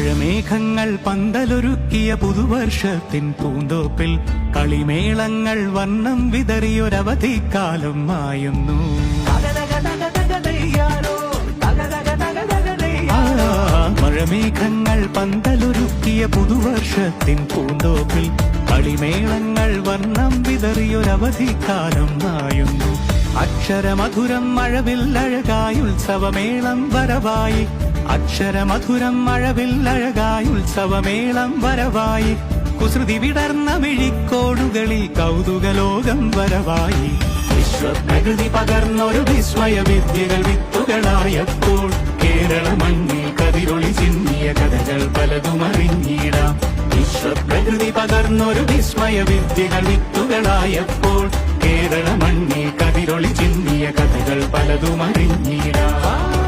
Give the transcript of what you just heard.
മഴമേഘങ്ങൾ പന്തലൊരുക്കിയ പുതുവർഷത്തിൻ പൂന്തോപ്പിൽ കളിമേളങ്ങൾ വർണ്ണം വിതറിയൊരവധിക്കാലം മായുന്നു. മഴമേഘങ്ങൾ പന്തലൊരുക്കിയ പുതുവർഷത്തിൻ പൂന്തോപ്പിൽ കളിമേളങ്ങൾ വർണ്ണം വിതറിയൊരവധിക്കാലം മായുന്നു. അക്ഷരമധുരം മഴവില്ലഴകായി ഉത്സവമേളം വരവായി. അക്ഷരമധുരം മഴവില്ലഴകായി ഉത്സവമേളം വരവായി. കുസൃതി വിടർന്ന മിഴിക്കോടുകളിൽ കൗതുകലോകം വരവായി. വിശ്വപ്രകൃതി പകർന്നൊരു വിസ്മയ വിദ്യകൾ വിത്തുകളായപ്പോൾ കേരള മണ്ണിൽ കതിരൊളി ചിന്നിയ കഥകൾ പലതും അറിഞ്ഞിടാം. വിശ്വപ്രകൃതി പകർന്നൊരു വിസ്മയ വിദ്യകൾ വിത്തുകളായപ്പോൾ കേരള മണ്ണിൽ കതിരൊളി ചിന്നിയ കഥകൾ പലതും അറിഞ്ഞിടാം.